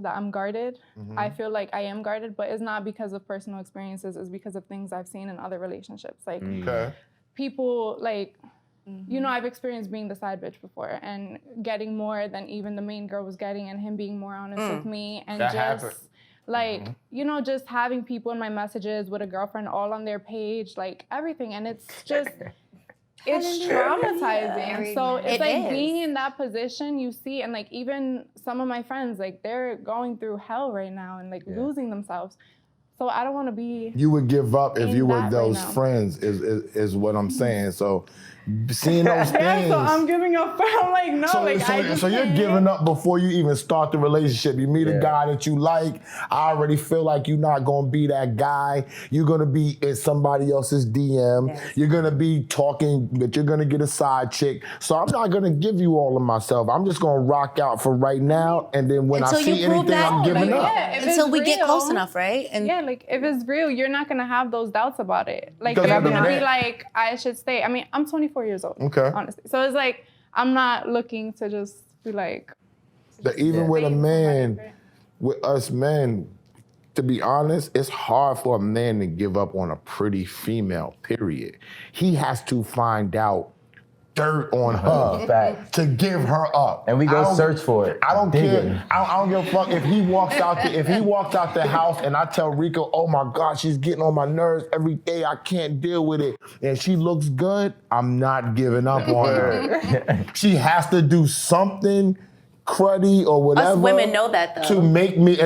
that I'm guarded. I feel like I am guarded, but it's not because of personal experiences. It's because of things I've seen in other relationships. Like people, like, you know, I've experienced being the side bitch before and getting more than even the main girl was getting, and him being more honest with me, and that just happened. like, you know, just having people in my messages with a girlfriend all on their page, like everything, and it's just. It's traumatizing. So it's like being in that position, you see, and like even some of my friends, like they're going through hell right now and like losing themselves. So I don't want to be. You would give up if you were those right friends, is what I'm saying. So seeing those things. Yeah, so I'm giving up. I'm like, no, So you're giving up before you even start the relationship. You meet a guy that you like. I already feel like you're not gonna be that guy. You're gonna be in somebody else's DM. Yes. You're gonna be talking that you're gonna get a side chick. So I'm not gonna give you all of myself. I'm just gonna rock out for right now, and then when I see anything, I'm giving up. Until we get close enough, right? And like if it's real, you're not gonna have those doubts about it. Like you're gonna be like, I should stay. I mean, I'm 24 years old. Okay. Honestly. So it's like, I'm not looking to just be like. Even with a man, with us men, to be honest, it's hard for a man to give up on a pretty female, period. He has to find out dirt on her to give her up. And we go search for it. I don't care. I don't give a fuck if he walks out the house and I tell Rico, oh my God, she's getting on my nerves every day. I can't deal with it. And she looks good, I'm not giving up on her. She has to do something cruddy or whatever. Us women know that though. To make me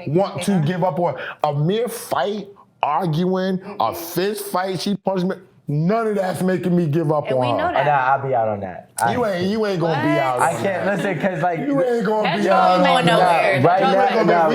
want to give up on a mere fight, arguing, a fist fight, she punched me. None of that's making me give up on her. Know that. I'll be out on that. You ain't gonna be out. I can't listen because like you ain't gonna be out. Right now,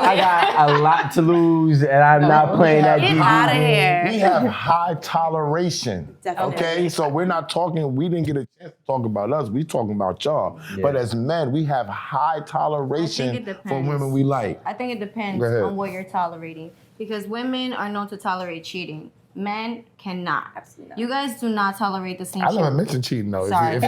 I got a lot to lose, and I'm not playing that game. Get out of here. We have high toleration. Definitely. Okay, so we're not talking. We didn't get a chance to talk about us. We talking about y'all. Yeah. But as men, we have high toleration for women we like. I think it depends on what you're tolerating. Because women are known to tolerate cheating. Men cannot. Absolutely not. You guys do not tolerate the same I shit. never mentioned cheating though. Sorry.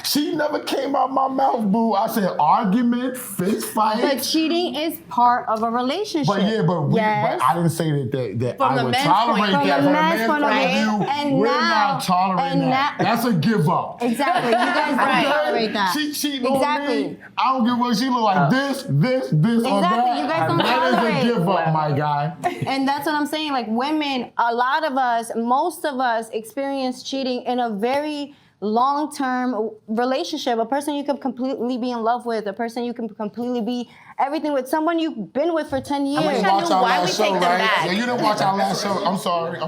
She never came out my mouth, boo. I said argument, fist fight. But cheating is part of a relationship. But I didn't say that I would tolerate that. From a man's point of view, and we're now, not tolerating that. That's a give up. Exactly. You guys don't tolerate that. She cheating on me. I don't give a fuck. She look like this, or that. Exactly. You guys don't tolerate. That is a give up, my guy. And that's what I'm saying. Like women, a lot of us, most of us experience cheating in a very long-term relationship. A person you could completely be in love with, a person you can completely be everything with, someone you've been with for 10 years. I wish I knew why we take them back. Yeah, you didn't watch our last show. I'm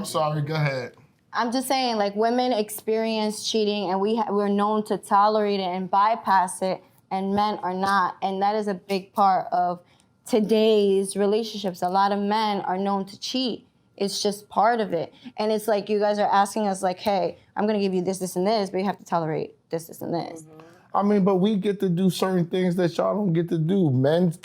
sorry. Go ahead. I'm just saying, like, women experience cheating and we're known to tolerate it and bypass it, and men are not. And that is a big part of today's relationships. A lot of men are known to cheat. It's just part of it. And it's like you guys are asking us like, hey, I'm gonna give you this, this, and this, but you have to tolerate this, this, and this. I mean, but we get to do certain things that y'all don't get to do. Men's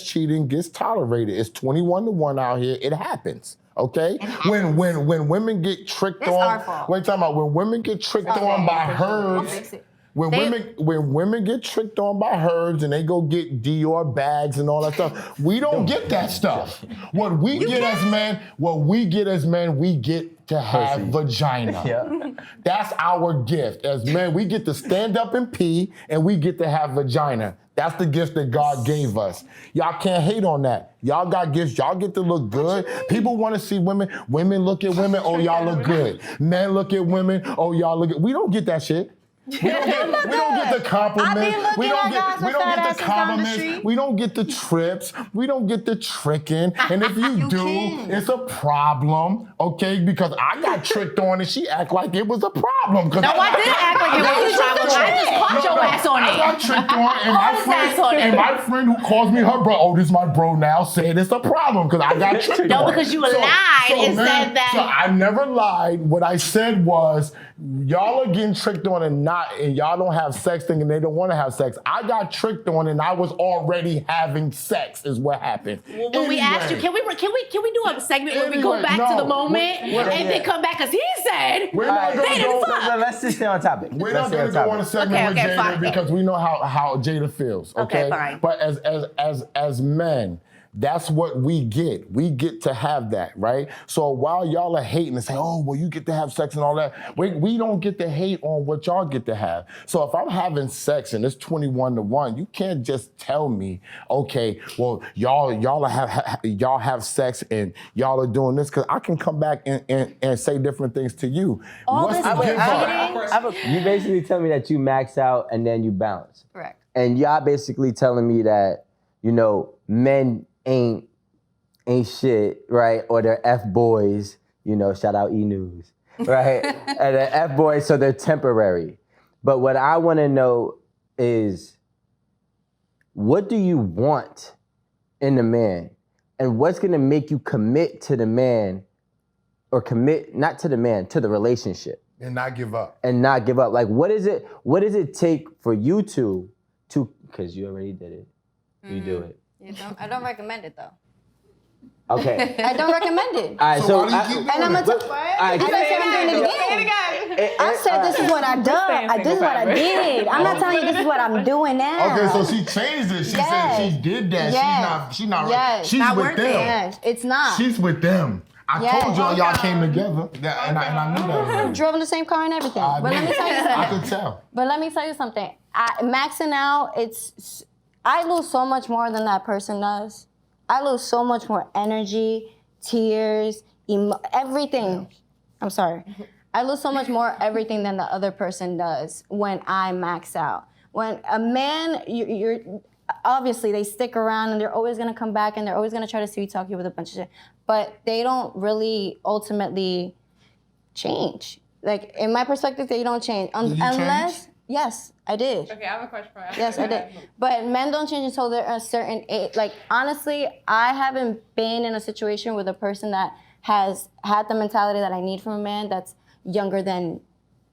cheating gets tolerated. It's 21-1 out here. It happens. Okay? When women get tricked on, when women get tricked on by herds. When women get tricked on by herds and they go get Dior bags and all that stuff, we don't get that stuff. What we get as men, we get to have vagina. Yeah. That's our gift. As men, we get to stand up and pee, and we get to have vagina. That's the gift that God gave us. Y'all can't hate on that. Y'all got gifts. Y'all get to look good. People want to see women. Women look at women. Oh, y'all look good. Men look at women. Oh, y'all look good. We don't get that shit. We don't get the compliments. We don't get the compliments. We don't get the trips. We don't get the tricking. And if you do, it's a problem, okay? Because I got tricked on and she act like it was a problem. No, I didn't act like it was a problem. I just caught your ass on I it. got tricked on, and All his ass on it. my friend who calls me her bro, oh, this is my bro now, said it's a problem because I got tricked No, on. because you lied and said that. So I never lied. What I said was, y'all are getting tricked on and y'all don't have sex thinking they don't want to have sex. I got tricked on and I was already having sex is what happened. Well, when we asked you, can we do a segment where we go Anyway, back to the no, moment and then come back because he said We're not they didn't gonna fuck. Let's just stay on topic. We're not going to go on a segment with Jada fine. because we know how Jada feels. Okay, fine. But as men, that's what we get. We get to have that, right? So while y'all are hating and say, oh, well, you get to have sex and all that, we don't get to hate on what y'all get to have. So if I'm having sex and it's 21-1, you can't just tell me, okay, well, y'all have sex and y'all are doing this, because I can come back and say different things to you. All What's this the difference? cheating. You basically tell me that you max out and then you bounce. Correct. And y'all basically telling me that, men ain't shit, right? Or they're F-boys, shout out E-News, right? And they're F-boys, so they're temporary. But what I want to know is, what do you want in a man? And what's going to make you commit to the man, or commit, not to the man, to the relationship? And not give up. And not give up. Like, what does it take for you to, because you already did it, you do it. I don't recommend it though. Okay. I don't recommend it. All right, So why do you keep doing And I'm it? gonna tell I said I'm doing it again. I said this is what I done. This is what I did. I'm not telling you this is what I'm doing now. Okay, so she changed it. She said she did that. Yes. She's not Yes. she's Not with worth them. it. Yes, it's not. She's with them. I Yes. told y'all came together. And I knew that already. Drove in the same car and everything. But let me tell you I something. could tell. But let me tell you something. Maxing out, I lose so much more than that person does. I lose so much more energy, tears, everything. I'm sorry. I lose so much more everything than the other person does when I max out. When a man, you're obviously they stick around and they're always gonna come back and they're always gonna try to sweet talk you with a bunch of shit, but they don't really ultimately change. Like in my perspective, they don't change Did you unless. change? Yes, I did. Okay, I have a question for you. Yes, I did. But men don't change until they're a certain age. Like, honestly, I haven't been in a situation with a person that has had the mentality that I need from a man that's younger than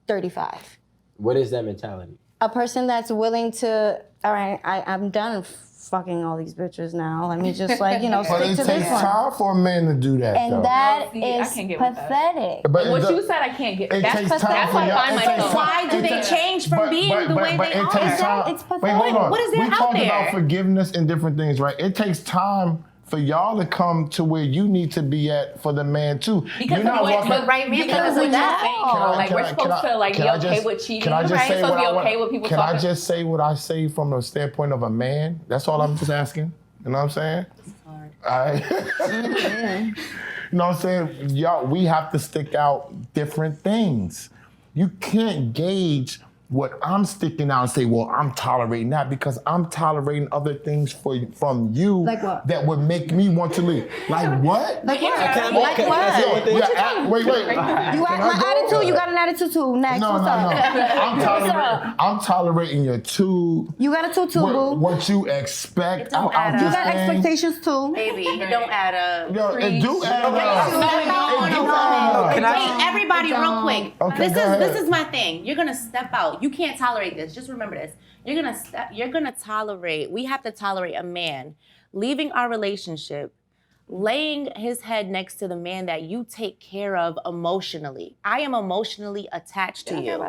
35. What is that mentality? A person that's willing to, all right, I'm done fucking all these bitches now. Let me just But stick it to takes this one. time for a man to do that, And though. that See, I is can't get with that. pathetic. But What it you said, I can't get. It That's takes pathetic. time That's for why I y'all. find It myself. takes Why do It they takes- change from being the way they it are? takes time. It's pathetic. Wait, hold on. What is there we out talked there? about forgiveness and different things, right? It takes time for y'all to come to where you need to be at for the man too. Because You're not walking. but right, man, because of of that. that. Like we're supposed to like be okay with cheating. Can I just Right? say Supposed what to be I want? okay with people Can I talking. just say what I say from the standpoint of a man? That's all I'm just asking. You know what I'm saying? All right. You know what I'm saying? Y'all, we have to stick out different things. You can't gauge what I'm sticking out and say, well, I'm tolerating that because I'm tolerating other things from you Like what? that would make me want to leave. Like what? Like what? Can Like I say one what? thing? Wait. You got my attitude, you got an attitude too. Next, No. what's up? I'm tolerating your two. You got a tutu, boo. What you expect. It don't add I'm up. You just got saying. expectations too. Baby, it don't add up. Yo, it do add up. No. It do add up. Can I- Wait, everybody, real quick. Okay, go ahead. This is my thing. You're gonna step out. You can't tolerate this. Just remember this. You're gonna tolerate. We have to tolerate a man leaving our relationship, laying his head next to the man that you take care of emotionally. I am emotionally attached to you.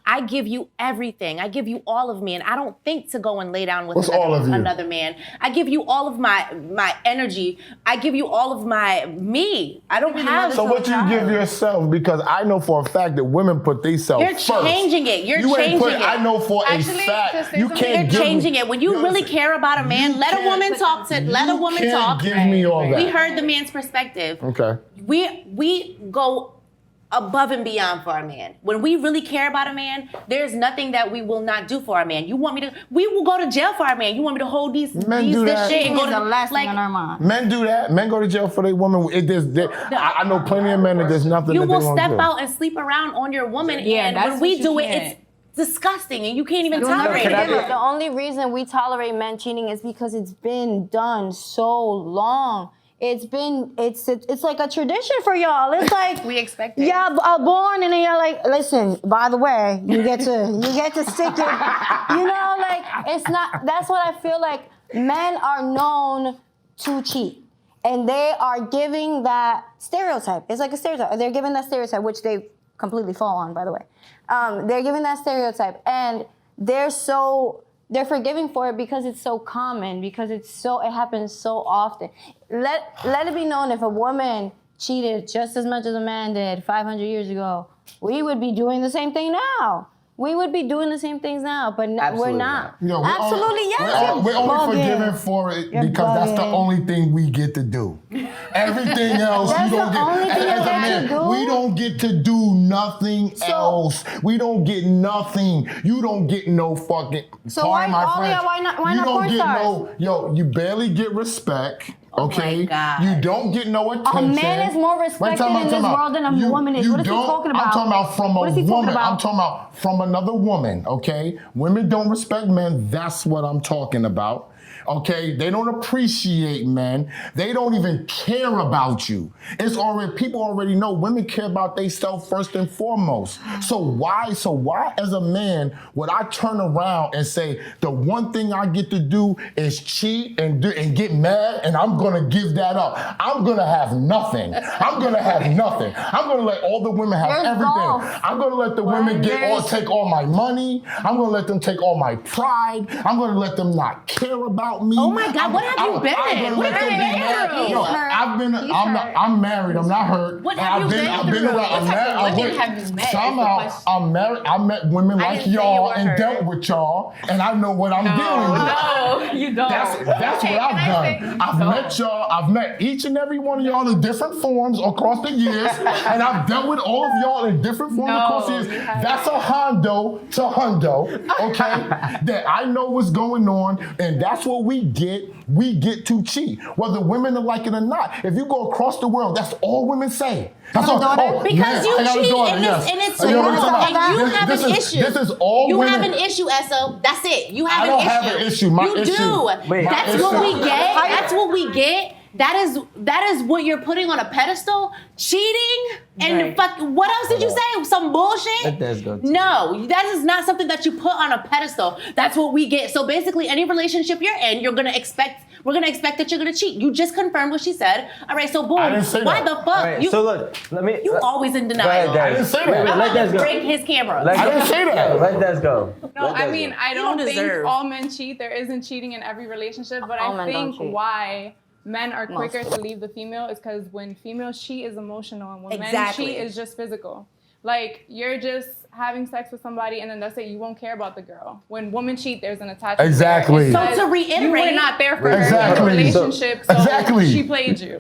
I give you everything. I give you all of me, and I don't think to go and lay down with What's all of you? another man. I give you all of my energy. I give you all of my me. I don't have. So what you give yourself? Because I know for a fact that women put themselves You're first. changing it. You're You ain't changing put, it. I know for Actually, a to fact say you something, can't You're give changing me, it. When you really care about a man, let a woman talk to. Let a woman can't talk. give me all that. We heard the man's perspective. Okay. We go above and beyond for our man. When we really care about a man, there's nothing that we will not do for our man. You want me to? We will go to jail for our man. You want me to hold Men do this that. shit and go It's to the last like. thing on our mind. Men do that. Men go to jail for their woman. I know plenty of men that there's nothing You that they will won't step do. out and sleep around on your woman, Yeah, and that's when we what do you it, can't. it's disgusting, and you can't even You'll never tolerate forgive it. it. The only reason we tolerate men cheating is because it's been done so long. It's like a tradition for y'all. It's like We expect it. y'all are born and then you're like, listen, by the way, you get to stick it. You know, like it's not. That's what I feel like. Men are known to cheat, and they are giving that stereotype. It's like a stereotype. They're giving that stereotype, which they completely fall on, by the way. They're giving that stereotype, and they're forgiving for it because it's so common, because it happens so often. Let it be known, if a woman cheated just as much as a man did 500 years ago, we would be doing the same thing now. We would be doing the same things now, but we're not. Yo, Absolutely, yes. We're only Bugging. forgiven for it You're because that's the bugging. only thing we get to do. Everything else, That's you don't the get. only thing you As a get man, to do? we don't get to do nothing else. We don't get nothing. You don't get no fucking. So pardon why- my all French, y'all- why not You don't porn get stars? yo. You barely get respect. Okay, God. you don't get no attention. man is more respected in this world than a woman is. What is he talking about? I'm talking about from a What is he talking woman. about? I'm talking about from another woman. Okay, women don't respect men. That's what I'm talking about. Okay, they don't appreciate men. They don't even care about you. People already know women care about themselves first and foremost. So why as a man would I turn around and say the one thing I get to do is cheat and get mad and I'm gonna give that up? I'm gonna have nothing. I'm gonna let all the women have There's everything. golf. I'm gonna let the women take all my money. I'm gonna let them take all my pride. I'm gonna let them not care about me. Oh my God, what have you been I'm in? gonna What let them have be you been mad. through? No, He's hurt. I'm married. I'm not hurt. What And have you been I've been through? around. What I'm type married. of I'm women with- have you met is the Somehow, question. I'm married. I met women like didn't say you y'all were and hurt. dealt with y'all, and I know what I'm dealing with. No, you don't. That's what I've done. I've met y'all. I've met each and every one of y'all in different forms across the years, and I've dealt with all of y'all in different forms across the years. you haven't. That's a hondo to hundo, okay? That I know what's going on, and that's what we get. We get to cheat, whether women are like it or not. If you go across the world, that's all women say. That's all. daughter? Because man, you I got a cheat daughter, and yes. it's You know what I'm talking and about? you have This an is- issue. This is all You women. have an issue, Esso. That's it. You have I an don't issue. have an issue. My you issue- do. Wait, That's my what issue- we get. That's what we get. That is what you're putting on a pedestal. Cheating and fuck. What else did you say? Some bullshit. Let this go too. No, that is not something that you put on a pedestal. That's what we get. So basically, any relationship you're in, we're gonna expect that you're gonna cheat. You just confirmed what she said. All right, so boom. I didn't say Why that. the fuck? All right, so look, let me. You always in Go denial. ahead, Des. I didn't say that. Wait, I'm let about Des to go. break his camera. Let I Des- didn't say that. Yeah, let Des go. No, Let I Des mean, go. I You don't don't think deserve. all men cheat. There isn't cheating in every relationship, but All I men don't think cheat. why men are quicker to leave the female is because when females cheat is emotional and when men Exactly. cheat is just physical. Like, you're just having sex with somebody and then that's it. You won't care about the girl. When women cheat, there's an attachment. Exactly. There. So to You were reiterate- not there for her in Exactly. the relationship, so Exactly. she played you.